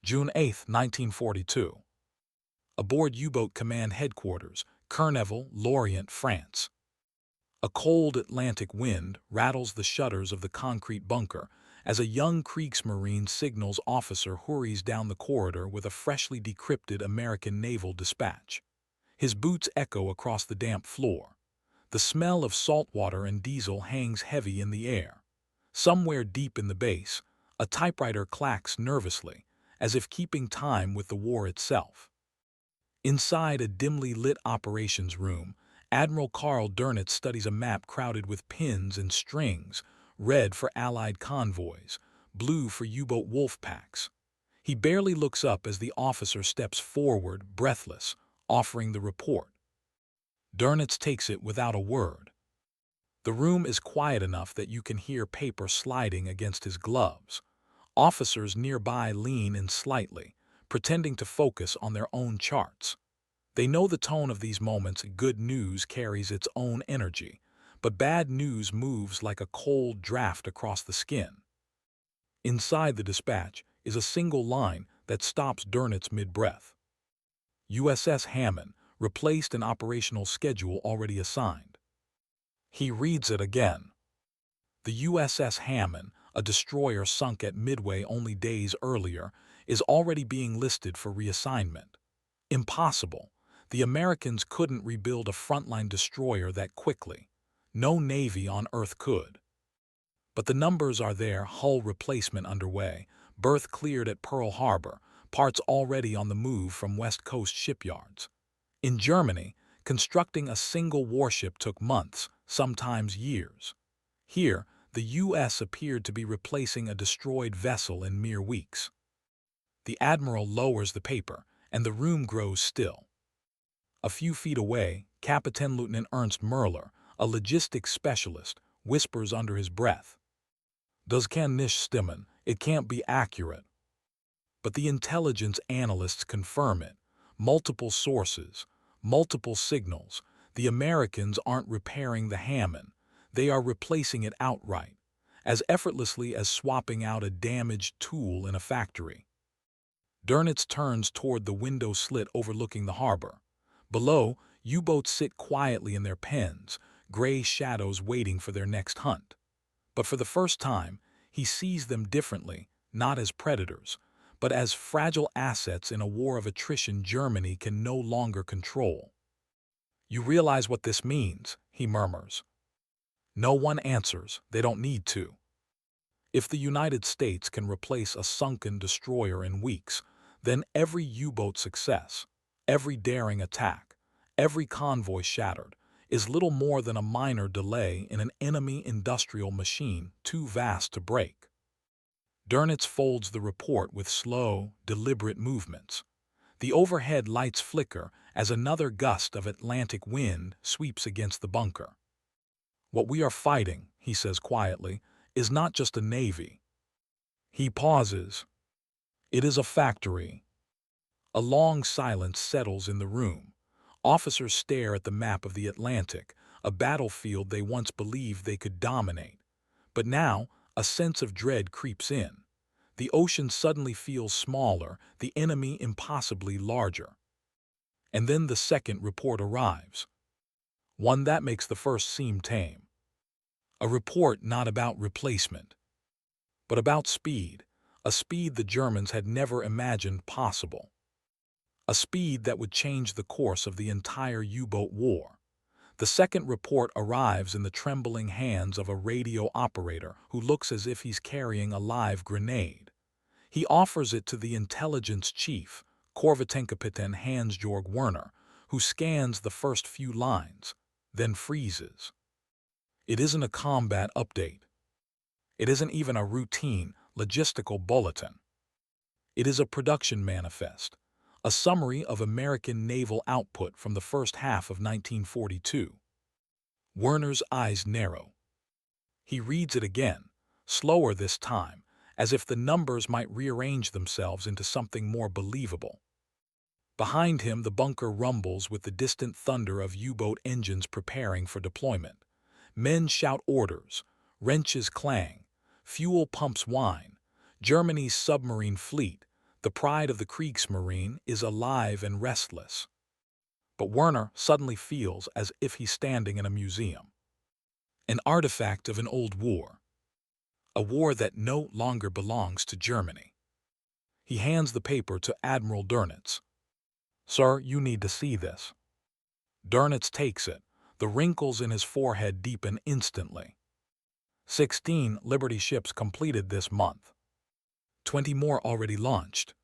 June 8, 1942. Aboard U-Boat Command Headquarters, Naval, Lorient, France. A cold Atlantic wind rattles the shutters of the concrete bunker as a young Kriegsmarine signals officer hurries down the corridor with a freshly decrypted American naval dispatch. His boots echo across the damp floor. The smell of salt water and diesel hangs heavy in the air. Somewhere deep in the base, a typewriter clacks nervously, as if keeping time with the war itself. Inside a dimly lit operations room, Admiral Karl Dönitz studies a map crowded with pins and strings, red for Allied convoys, blue for U-boat wolf packs. He barely looks up as the officer steps forward, breathless, offering the report. Dönitz takes it without a word. The room is quiet enough that you can hear paper sliding against his gloves. Officers nearby lean in slightly, pretending to focus on their own charts. They know the tone of these moments. Good news carries its own energy, but bad news moves like a cold draft across the skin. Inside the dispatch is a single line that stops Dönitz mid-breath. USS Hammann replaced an operational schedule already assigned. He reads it again. The USS Hammann, a destroyer sunk at Midway only days earlier, is already being listed for reassignment. Impossible. The Americans couldn't rebuild a frontline destroyer that quickly. No Navy on Earth could. But the numbers are there: hull replacement underway, berth cleared at Pearl Harbor, parts already on the move from West Coast shipyards. In Germany, constructing a single warship took months, sometimes years. Here, the U.S. appeared to be replacing a destroyed vessel in mere weeks. The admiral lowers the paper, and the room grows still. A few feet away, Captain Lieutenant Ernst Merler, a logistics specialist, whispers under his breath, "Das kann nicht stimmen, it can't be accurate." But the intelligence analysts confirm it. Multiple sources, multiple signals. The Americans aren't repairing the Hammann. They are replacing it outright, as effortlessly as swapping out a damaged tool in a factory. Dönitz turns toward the window slit overlooking the harbor. Below, U-boats sit quietly in their pens, gray shadows waiting for their next hunt. But for the first time, he sees them differently, not as predators, but as fragile assets in a war of attrition Germany can no longer control. "You realize what this means," he murmurs. No one answers. They don't need to. If the United States can replace a sunken destroyer in weeks, then every U-boat success, every daring attack, every convoy shattered, is little more than a minor delay in an enemy industrial machine too vast to break. Dönitz folds the report with slow, deliberate movements. The overhead lights flicker as another gust of Atlantic wind sweeps against the bunker. "What we are fighting," he says quietly, "is not just a navy." He pauses. "It is a factory." A long silence settles in the room. Officers stare at the map of the Atlantic, a battlefield they once believed they could dominate. But now, a sense of dread creeps in. The ocean suddenly feels smaller, the enemy impossibly larger. And then the second report arrives. One that makes the first seem tame. A report not about replacement, but about speed, a speed the Germans had never imagined possible. A speed that would change the course of the entire U-boat war. The second report arrives in the trembling hands of a radio operator who looks as if he's carrying a live grenade. He offers it to the intelligence chief, Korvettenkapitän Hans-Georg Werner, who scans the first few lines, then freezes. It isn't a combat update. It isn't even a routine, logistical bulletin. It is a production manifest, a summary of American naval output from the first half of 1942. Werner's eyes narrow. He reads it again, slower this time, as if the numbers might rearrange themselves into something more believable. Behind him, the bunker rumbles with the distant thunder of U-boat engines preparing for deployment. Men shout orders, wrenches clang, fuel pumps whine. Germany's submarine fleet, The pride of the Kriegsmarine is alive and restless. But Werner suddenly feels as if he's standing in a museum. An artifact of an old war. A war that no longer belongs to Germany. He hands the paper to Admiral Dönitz. "Sir, you need to see this." Dönitz takes it. The wrinkles in his forehead deepen instantly. 16 Liberty ships completed this month. 20 more already launched.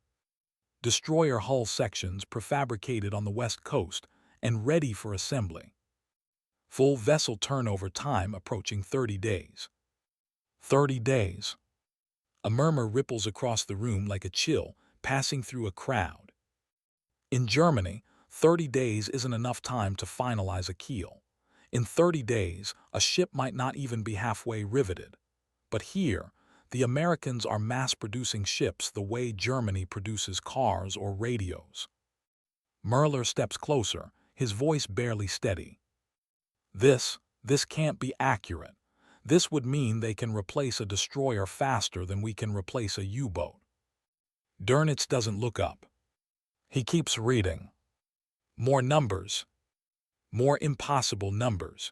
Destroyer hull sections prefabricated on the west coast and ready for assembly. Full vessel turnover time approaching 30 days. 30 days. A murmur ripples across the room like a chill passing through a crowd. In Germany, 30 days isn't enough time to finalize a keel. In 30 days, a ship might not even be halfway riveted. But here, the Americans are mass-producing ships the way Germany produces cars or radios. Merler steps closer, his voice barely steady. This can't be accurate. This would mean they can replace a destroyer faster than we can replace a U-boat. Dönitz doesn't look up. He keeps reading. More numbers. More impossible numbers.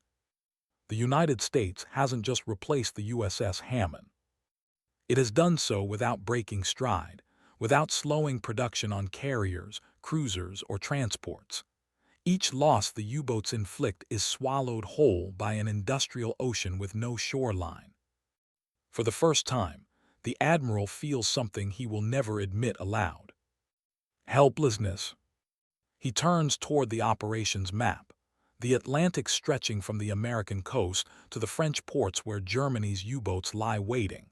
The United States hasn't just replaced the USS Hammann. It has done so without breaking stride, without slowing production on carriers, cruisers, or transports. Each loss the U-boats inflict is swallowed whole by an industrial ocean with no shoreline. For the first time, the Admiral feels something he will never admit aloud. Helplessness. He turns toward the operations map, the Atlantic stretching from the American coast to the French ports where Germany's U-boats lie waiting.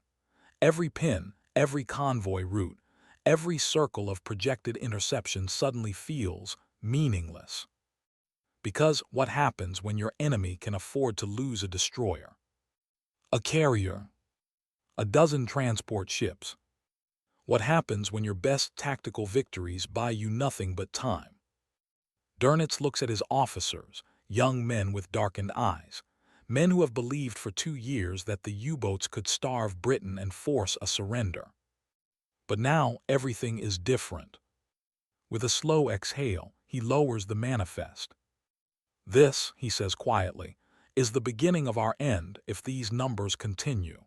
Every pin, every convoy route, every circle of projected interception suddenly feels meaningless. Because what happens when your enemy can afford to lose a destroyer? A carrier? A dozen transport ships? What happens when your best tactical victories buy you nothing but time? Dönitz looks at his officers, young men with darkened eyes, men who have believed for 2 years that the U-boats could starve Britain and force a surrender. But now everything is different. With a slow exhale, he lowers the manifest. "This," he says quietly, "is the beginning of our end if these numbers continue."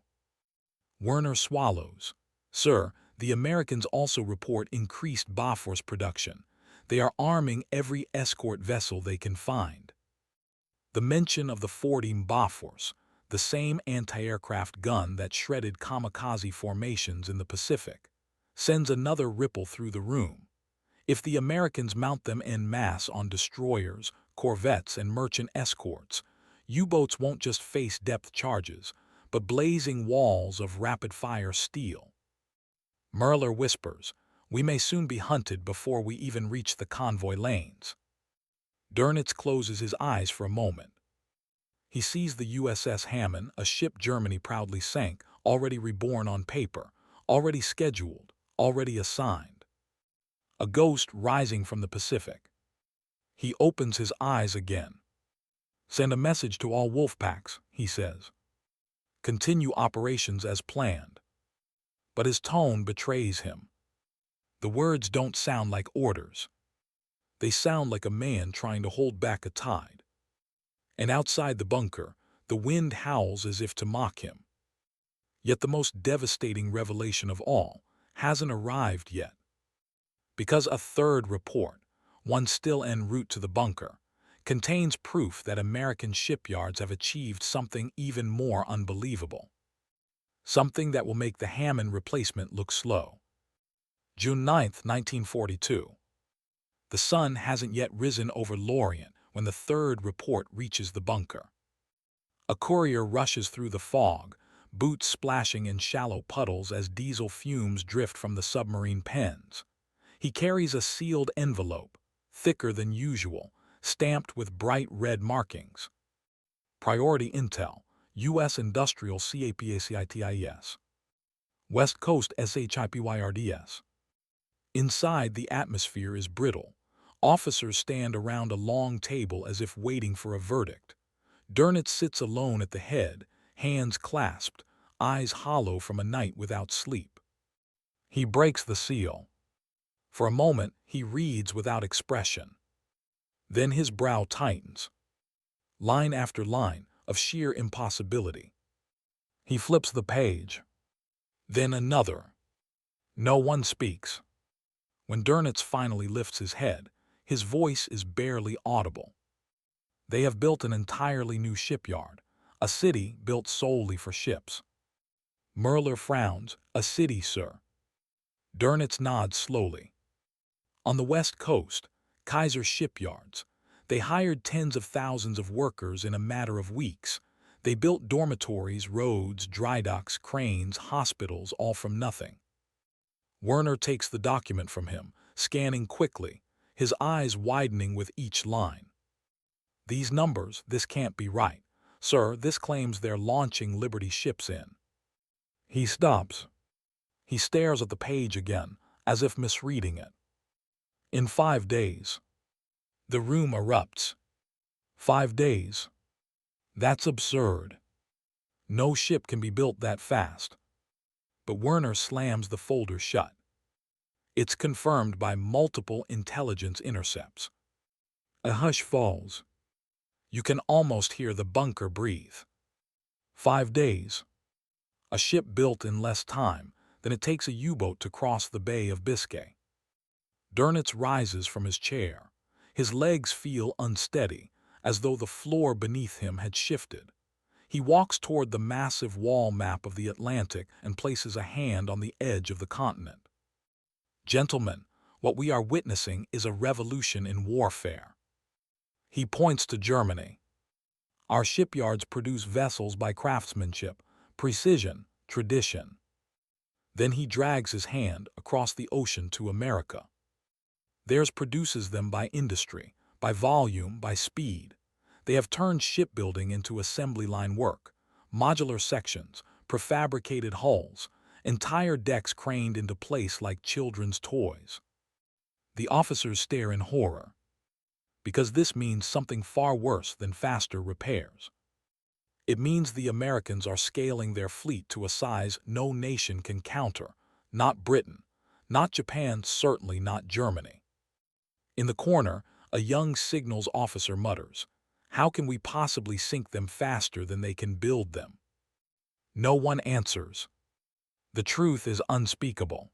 Werner swallows. "Sir, the Americans also report increased Bofors production. They are arming every escort vessel they can find." The mention of the 40 Bofors, the same anti-aircraft gun that shredded kamikaze formations in the Pacific, sends another ripple through the room. If the Americans mount them en masse on destroyers, corvettes, and merchant escorts, U-boats won't just face depth charges, but blazing walls of rapid-fire steel. Merler whispers, "We may soon be hunted before we even reach the convoy lanes." Dönitz closes his eyes for a moment. He sees the USS Hammann, a ship Germany proudly sank, already reborn on paper, already scheduled, already assigned. A ghost rising from the Pacific. He opens his eyes again. "Send a message to all wolf packs," he says. "Continue operations as planned." But his tone betrays him. The words don't sound like orders. They sound like a man trying to hold back a tide. And outside the bunker, the wind howls as if to mock him. Yet the most devastating revelation of all hasn't arrived yet. Because a third report, one still en route to the bunker, contains proof that American shipyards have achieved something even more unbelievable. Something that will make the Hammann replacement look slow. June 9, 1942. The sun hasn't yet risen over Lorient when the third report reaches the bunker. A courier rushes through the fog, boots splashing in shallow puddles as diesel fumes drift from the submarine pens. He carries a sealed envelope, thicker than usual, stamped with bright red markings. Priority Intel, U.S. Industrial CAPACITIS. West Coast SHIPYRDS. Inside, the atmosphere is brittle. Officers stand around a long table as if waiting for a verdict. Dönitz sits alone at the head, hands clasped, eyes hollow from a night without sleep. He breaks the seal. For a moment, he reads without expression. Then his brow tightens, line after line of sheer impossibility. He flips the page, then another. No one speaks. When Dönitz finally lifts his head, his voice is barely audible. They have built an entirely new shipyard, a city built solely for ships. Merler frowns. A city, sir. Dönitz nods slowly. On the west coast, Kaiser Shipyards. They hired tens of thousands of workers in a matter of weeks. They built dormitories, roads, dry docks, cranes, hospitals, all from nothing. Werner takes the document from him, scanning quickly, his eyes widening with each line. These numbers, this can't be right. Sir, this claims they're launching Liberty ships in. He stops. He stares at the page again, as if misreading it. In 5 days. The room erupts. 5 days. That's absurd. No ship can be built that fast. But Werner slams the folder shut. It's confirmed by multiple intelligence intercepts. A hush falls. You can almost hear the bunker breathe. 5 days. A ship built in less time than it takes a U-boat to cross the Bay of Biscay. Dönitz rises from his chair. His legs feel unsteady, as though the floor beneath him had shifted. He walks toward the massive wall map of the Atlantic and places a hand on the edge of the continent. Gentlemen, what we are witnessing is a revolution in warfare. He points to Germany. Our shipyards produce vessels by craftsmanship, precision, tradition. Then he drags his hand across the ocean to America. Theirs produces them by industry, by volume, by speed. They have turned shipbuilding into assembly line work, modular sections, prefabricated hulls, entire decks craned into place like children's toys. The officers stare in horror, because this means something far worse than faster repairs. It means the Americans are scaling their fleet to a size no nation can counter, not Britain, not Japan, certainly not Germany. In the corner, a young signals officer mutters, "How can we possibly sink them faster than they can build them?" No one answers. The truth is unspeakable.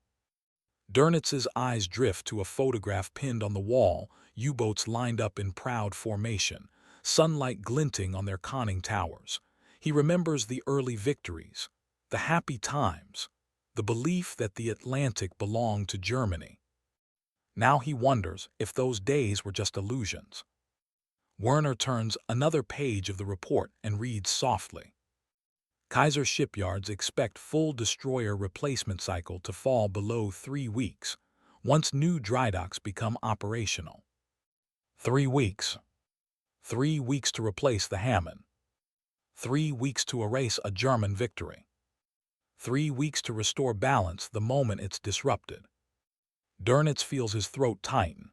Dönitz's eyes drift to a photograph pinned on the wall, U-boats lined up in proud formation, sunlight glinting on their conning towers. He remembers the early victories, the happy times, the belief that the Atlantic belonged to Germany. Now he wonders if those days were just illusions. Werner turns another page of the report and reads softly. Kaiser Shipyards expect full destroyer replacement cycle to fall below 3 weeks, once new dry docks become operational. 3 weeks. 3 weeks to replace the Hammann. 3 weeks to erase a German victory. 3 weeks to restore balance the moment it's disrupted. Dönitz feels his throat tighten.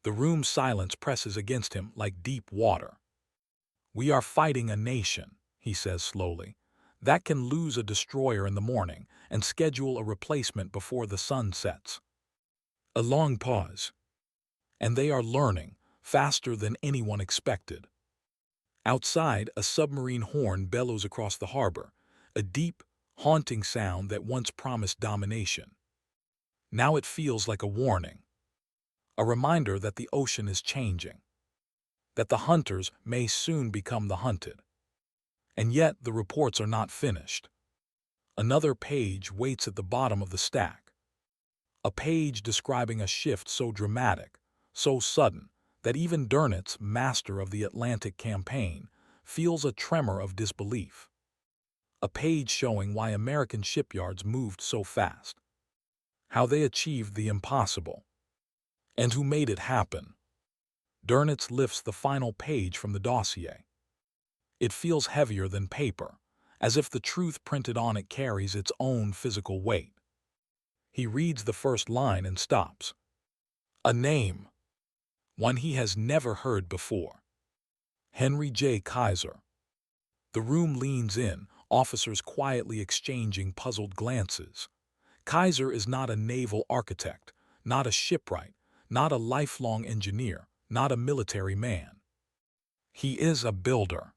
The room's silence presses against him like deep water. "We are fighting a nation," he says slowly, "that can lose a destroyer in the morning and schedule a replacement before the sun sets." A long pause. And they are learning faster than anyone expected. Outside, a submarine horn bellows across the harbor, a deep, haunting sound that once promised domination. Now it feels like a warning, a reminder that the ocean is changing, that the hunters may soon become the hunted. And yet the reports are not finished. Another page waits at the bottom of the stack. A page describing a shift so dramatic, so sudden, that even Dönitz, master of the Atlantic campaign, feels a tremor of disbelief. A page showing why American shipyards moved so fast, how they achieved the impossible, and who made it happen. Dönitz lifts the final page from the dossier. It feels heavier than paper, as if the truth printed on it carries its own physical weight. He reads the first line and stops. A name. One he has never heard before. Henry J. Kaiser. The room leans in, officers quietly exchanging puzzled glances. Kaiser is not a naval architect, not a shipwright, not a lifelong engineer, not a military man. He is a builder,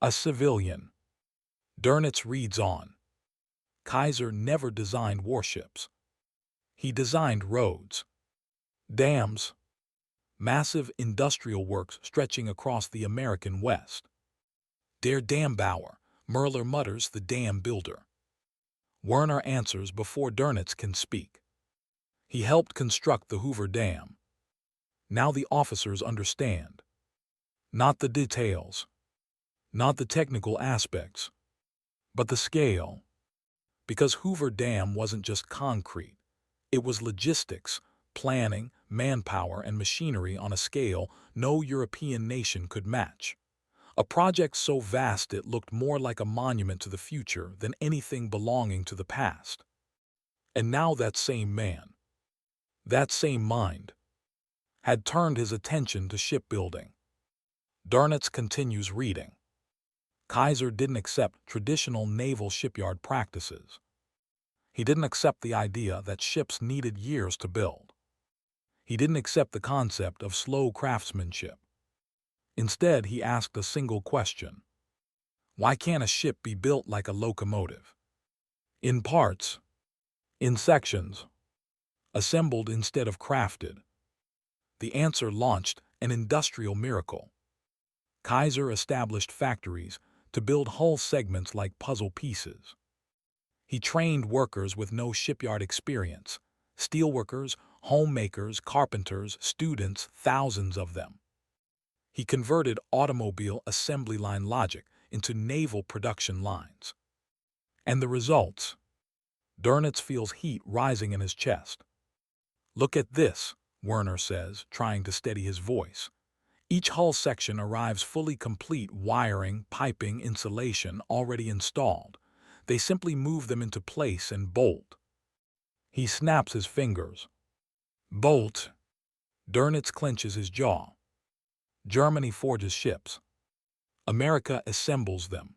a civilian. Dönitz reads on. Kaiser never designed warships. He designed roads, dams, massive industrial works stretching across the American West. Der Dambauer, Merler mutters, the dam builder. Werner answers before Dönitz can speak. He helped construct the Hoover Dam. Now the officers understand. Not the details, not the technical aspects, but the scale. Because Hoover Dam wasn't just concrete. It was logistics, planning, manpower, and machinery on a scale no European nation could match. A project so vast it looked more like a monument to the future than anything belonging to the past. And now that same man, that same mind, had turned his attention to shipbuilding. Dönitz continues reading. Kaiser didn't accept traditional naval shipyard practices. He didn't accept the idea that ships needed years to build. He didn't accept the concept of slow craftsmanship. Instead, he asked a single question. Why can't a ship be built like a locomotive? In parts, in sections, assembled instead of crafted. The answer launched an industrial miracle. Kaiser established factories to build hull segments like puzzle pieces. He trained workers with no shipyard experience, steelworkers, homemakers, carpenters, students, thousands of them. He converted automobile assembly line logic into naval production lines. And the results? Dönitz feels heat rising in his chest. Look at this, Werner says, trying to steady his voice. Each hull section arrives fully complete, wiring, piping, insulation already installed. They simply move them into place and bolt. He snaps his fingers. Bolt. Dönitz clenches his jaw. Germany forges ships. America assembles them.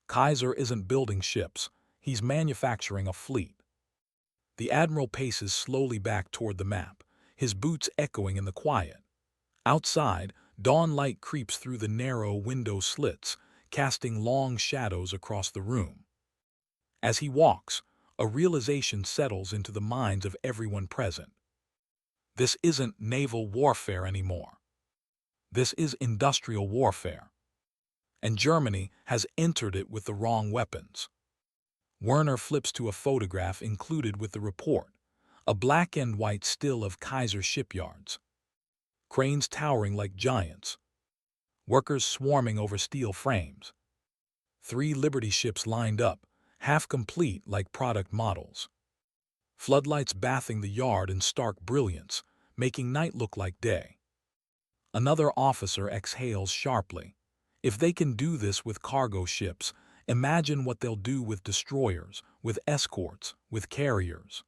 Kaiser isn't building ships, he's manufacturing a fleet. The admiral paces slowly back toward the map, his boots echoing in the quiet. Outside, dawn light creeps through the narrow window slits, casting long shadows across the room. As he walks, a realization settles into the minds of everyone present. This isn't naval warfare anymore. This is industrial warfare. And Germany has entered it with the wrong weapons. Werner flips to a photograph included with the report, a black and white still of Kaiser Shipyards. Cranes towering like giants. Workers swarming over steel frames. 3 Liberty ships lined up, half complete like product models. Floodlights bathing the yard in stark brilliance, making night look like day. Another officer exhales sharply. If they can do this with cargo ships, imagine what they'll do with destroyers, with escorts, with carriers.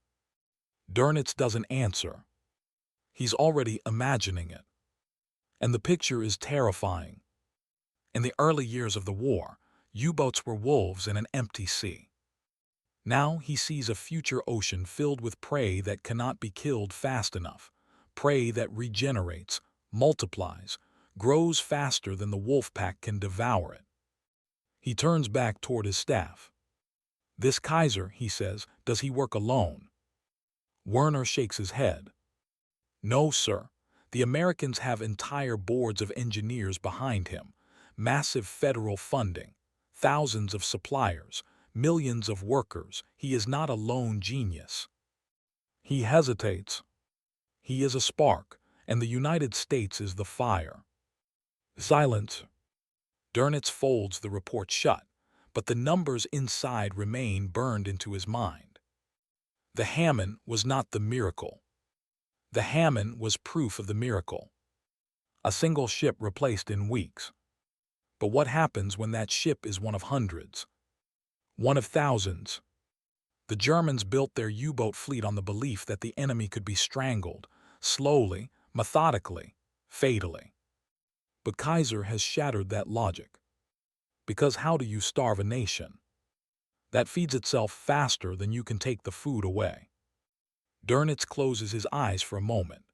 Dönitz doesn't answer. He's already imagining it. And the picture is terrifying. In the early years of the war, U-boats were wolves in an empty sea. Now he sees a future ocean filled with prey that cannot be killed fast enough, prey that regenerates, multiplies, grows faster than the wolf pack can devour it. He turns back toward his staff. This Kaiser, he says, does he work alone? Werner shakes his head. No, sir. The Americans have entire boards of engineers behind him, massive federal funding, thousands of suppliers, millions of workers. He is not a lone genius. He hesitates. He is a spark, and the United States is the fire. Silence. Dönitz folds the report shut, but the numbers inside remain burned into his mind. The Hammann was not the miracle. The Hammann was proof of the miracle. A single ship replaced in weeks. But what happens when that ship is one of hundreds? One of thousands? The Germans built their U-boat fleet on the belief that the enemy could be strangled, slowly, methodically, fatally. But Kaiser has shattered that logic. Because how do you starve a nation that feeds itself faster than you can take the food away? Dönitz closes his eyes for a moment.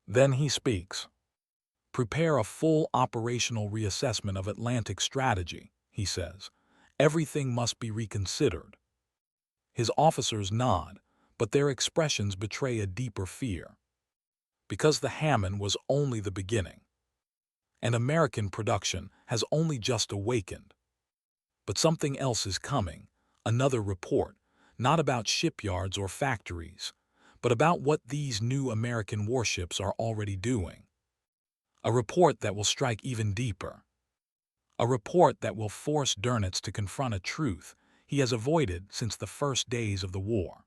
Then he speaks. "Prepare a full operational reassessment of Atlantic strategy," he says. "Everything must be reconsidered." His officers nod, but their expressions betray a deeper fear. Because the Hammann was only the beginning, and American production has only just awakened. But something else is coming, another report, not about shipyards or factories, but about what these new American warships are already doing. A report that will strike even deeper. A report that will force Dönitz to confront a truth he has avoided since the first days of the war.